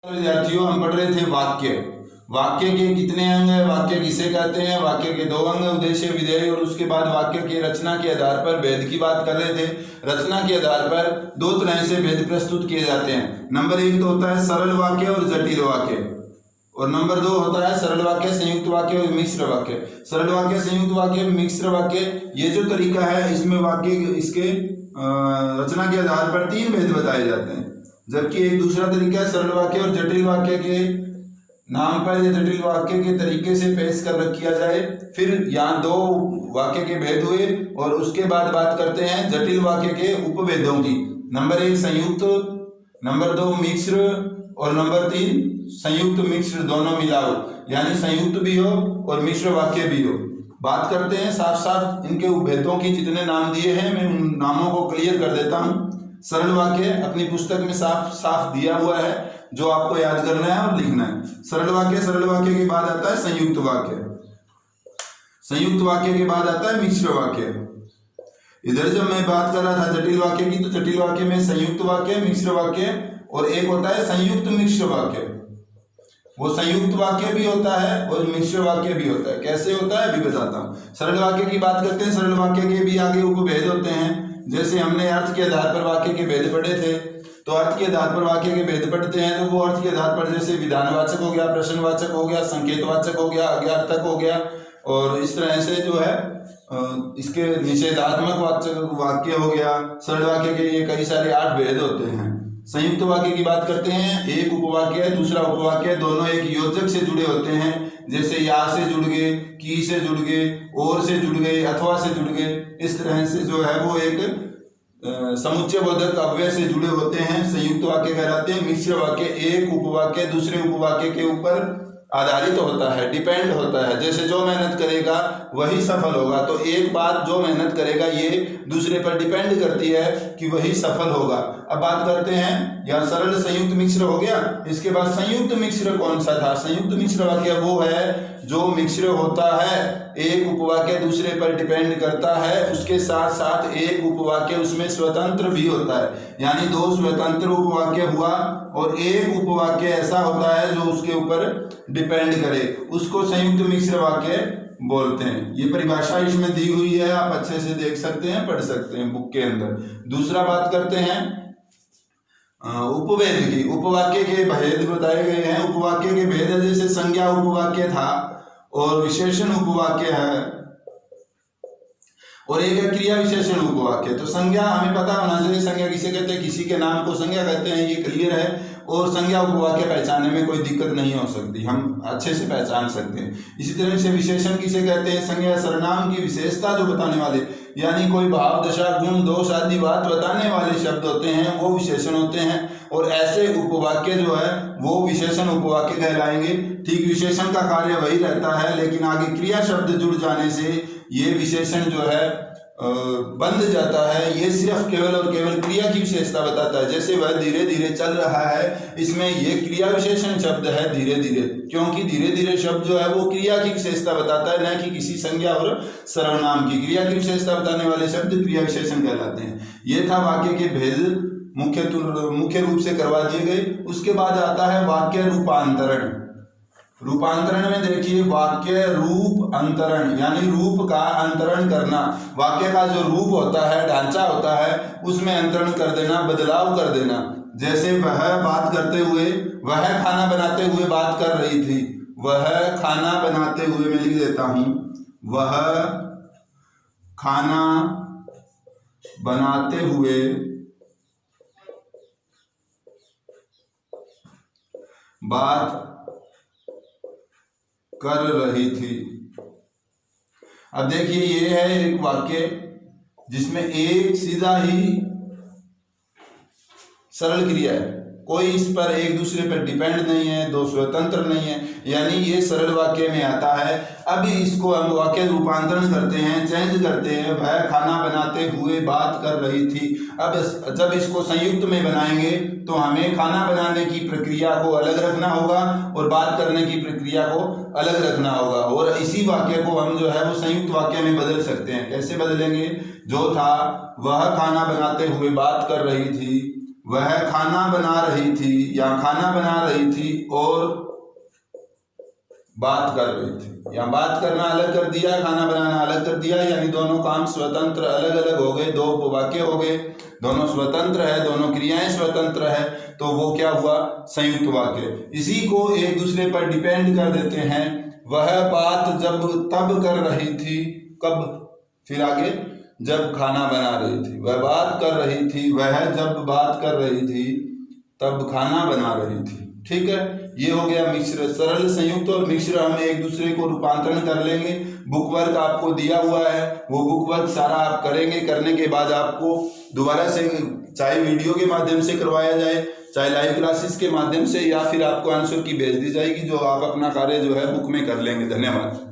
विद्यार्थियों, हम पढ़ रहे थे वाक्य। वाक्य के कितने अंग हैं, वाक्य किसे कहते हैं। वाक्य के 2 अंग, उद्देश्य, विधेय, और उसके बाद वाक्य की रचना के आधार पर भेद की बात कर रहे थे। रचना के आधार पर 2 तरह से भेद प्रस्तुत किए जाते हैं। नंबर 1 तो होता है सरल वाक्य और जटिल वाक्य, और नंबर 2 होता है सरल वाक्य, संयुक्त वाक्य और मिश्र वाक्य। सरल वाक्य, संयुक्त वाक्य, मिश्र वाक्य, ये जो तरीका है इसमें वाक्य इसके रचना के आधार पर 3 भेद बताए जाते हैं। जबकि एक दूसरा तरीका है सरल वाक्य और जटिल वाक्य के नाम पर या जटिल वाक्य के तरीके से पेश कर किया जाए। फिर यहाँ 2 वाक्य के भेद हुए और उसके बाद बात करते हैं जटिल वाक्य के उपभेदों की। नंबर 1 संयुक्त, नंबर 2 मिश्र, और नंबर 3 संयुक्त मिश्र दोनों मिलाओ, यानी संयुक्त भी हो और मिश्र वाक्य भी हो। बात करते हैं साफ साफ इनके उपभेदों की। जितने नाम दिए हैं मैं उन नामों को क्लियर कर देता हूँ। सरल वाक्य अपनी पुस्तक में साफ साफ दिया हुआ है, जो आपको याद करना है और लिखना है। सरल वाक्य के बाद आता है संयुक्त वाक्य, संयुक्त वाक्य के बाद आता है मिश्र वाक्य। इधर जब मैं बात कर रहा था जटिल वाक्य की, तो जटिल वाक्य में संयुक्त वाक्य, मिश्र वाक्य और एक होता है संयुक्त मिश्र वाक्य। वो संयुक्त वाक्य भी होता है और मिश्र वाक्य भी होता है। कैसे होता है अभी बताता हूँ। सरल वाक्य की बात करते हैं। सरल वाक्य के भी आगे उपभेद होते हैं। जैसे हमने अर्थ के आधार पर वाक्य के भेद पढ़े थे, तो अर्थ के आधार पर वाक्य के भेद पढ़ते हैं तो वो अर्थ के आधार पर जैसे विधानवाचक हो गया, प्रश्नवाचक हो गया, संकेतवाचक हो गया, अज्ञार्थक हो गया, और इस तरह से जो है इसके निषेधात्मक वाक्य हो गया। सरल वाक्य के ये कई सारे 8 भेद होते हैं। संयुक्त वाक्य की बात करते हैं। एक उपवाक्य है, दूसरा उपवाक्य है, दोनों एक योजक से जुड़े होते हैं। जैसे या से जुड़ गए, की से जुड़ गए, और से जुड़ गए, अथवा से जुड़ गए। इस तरह से जो है वो एक समुच्चय बोधक अव्यय से जुड़े होते हैं, संयुक्त वाक्य कहलाते हैं। मिश्र वाक्य एक उपवाक्य दूसरे उपवाक्य के ऊपर आधारित होता है, डिपेंड होता है। जैसे जो मेहनत करेगा वही सफल होगा, तो एक बात जो मेहनत करेगा ये दूसरे पर डिपेंड करती है कि वही सफल होगा। अब बात करते हैं, यहाँ सरल संयुक्त मिश्र हो गया। इसके बाद संयुक्त मिश्र कौन सा था। संयुक्त मिश्र वाक्य वो है जो मिश्र होता है, एक उपवाक्य दूसरे पर डिपेंड करता है, उसके साथ साथ एक उपवाक्य उसमें स्वतंत्र भी होता है। यानी 2 स्वतंत्र उपवाक्य हुआ और एक उपवाक्य ऐसा होता है जो उसके ऊपर डिपेंड करे, उसको संयुक्त मिश्र वाक्य बोलते हैं। ये परिभाषा इसमें दी हुई है, आप अच्छे से देख सकते हैं, पढ़ सकते हैं बुक के अंदर। दूसरा बात करते हैं उपभेद की। उपवाक्य के भेद बताए गए हैं। उपवाक्य के भेद है, जैसे संज्ञा उपवाक्य था और विशेषण उपवाक्य है, और एक है क्रिया विशेषण उपवाक्य। तो संज्ञा हमें पता होना चाहिए, संज्ञा किसे कहते हैं, किसी के नाम को संज्ञा कहते हैं, ये क्लियर है। और संज्ञा उपवाक्य पहचानने में कोई दिक्कत नहीं हो सकती, हम अच्छे से पहचान सकते हैं। इसी तरह से विशेषण किसे कहते हैं, संज्ञा सर्वनाम की विशेषता जो बताने वाले, यानी कोई भाव, दशा, गुण, दोष आदि बात बताने वाले शब्द होते हैं, वो विशेषण होते हैं। और ऐसे उपवाक्य जो है वो विशेषण उपवाक्य कहलाएंगे। ठीक विशेषण का कार्य वही रहता है, लेकिन आगे क्रिया शब्द जुड़ जाने से ये विशेषण जो है बंध जाता है। ये सिर्फ केवल और केवल क्रिया की विशेषता बताता है। जैसे वह धीरे धीरे चल रहा है, इसमें ये क्रिया विशेषण शब्द है धीरे धीरे, क्योंकि धीरे धीरे शब्द जो है वो क्रिया की विशेषता बताता है, न कि किसी संज्ञा और सर्वनाम की। क्रिया की विशेषता बताने वाले शब्द क्रिया विशेषण कहलाते हैं। ये था वाक्य के भेद, मुख्य रूप से करवा दिए गए। उसके बाद आता है वाक्य रूपांतरण। रूपांतरण में देखिए, वाक्य रूप अंतरण, यानी रूप का अंतरण करना। वाक्य का जो रूप होता है, ढांचा होता है, उसमें अंतरण कर देना, बदलाव कर देना। जैसे वह बात करते हुए, वह खाना बनाते हुए बात कर रही थी। वह खाना बनाते हुए, मैं लिख देता हूं, वह खाना बनाते हुए बात कर रही थी। अब देखिए, ये है एक वाक्य जिसमें एक सीधा ही सरल क्रिया है, कोई इस पर एक दूसरे पर डिपेंड नहीं है, 2 स्वतंत्र नहीं है, यानी ये सरल वाक्य में आता है। अब इसको हम वाक्य रूपांतरण करते हैं, चेंज करते हैं। वह खाना बनाते हुए बात कर रही थी। अब जब इसको संयुक्त में बनाएंगे तो हमें खाना बनाने की प्रक्रिया को अलग रखना होगा और बात करने की प्रक्रिया को अलग रखना होगा, और इसी वाक्य को हम जो है वो संयुक्त वाक्य में बदल सकते हैं। कैसे बदलेंगे, जो था वह खाना बनाते हुए बात कर रही थी, वह खाना बना रही थी या खाना बना रही थी और बात कर रही थी। या बात करना अलग कर दिया, खाना बनाना अलग कर दिया, यानी दोनों काम स्वतंत्र अलग अलग हो गए, दो उपवाक्य हो गए, दोनों स्वतंत्र है, दोनों क्रियाएं स्वतंत्र है, तो वो क्या हुआ, संयुक्त वाक्य। इसी को एक दूसरे पर डिपेंड कर देते हैं। वह बात जब तब कर रही थी, कब, फिर आगे जब खाना बना रही थी, वह बात कर रही थी, वह जब बात कर रही थी तब खाना बना रही थी। ठीक है, ये हो गया मिश्र। सरल, संयुक्त और मिश्र हम एक दूसरे को रूपांतरण कर लेंगे। बुक वर्क आपको दिया हुआ है, वो बुक वर्क सारा आप करेंगे। करने के बाद आपको दोबारा से चाहे वीडियो के माध्यम से करवाया जाए, चाहे लाइव क्लासेस के माध्यम से, या फिर आपको आंसर की भेज दी जाएगी, जो आप अपना कार्य जो है बुक में कर लेंगे। धन्यवाद।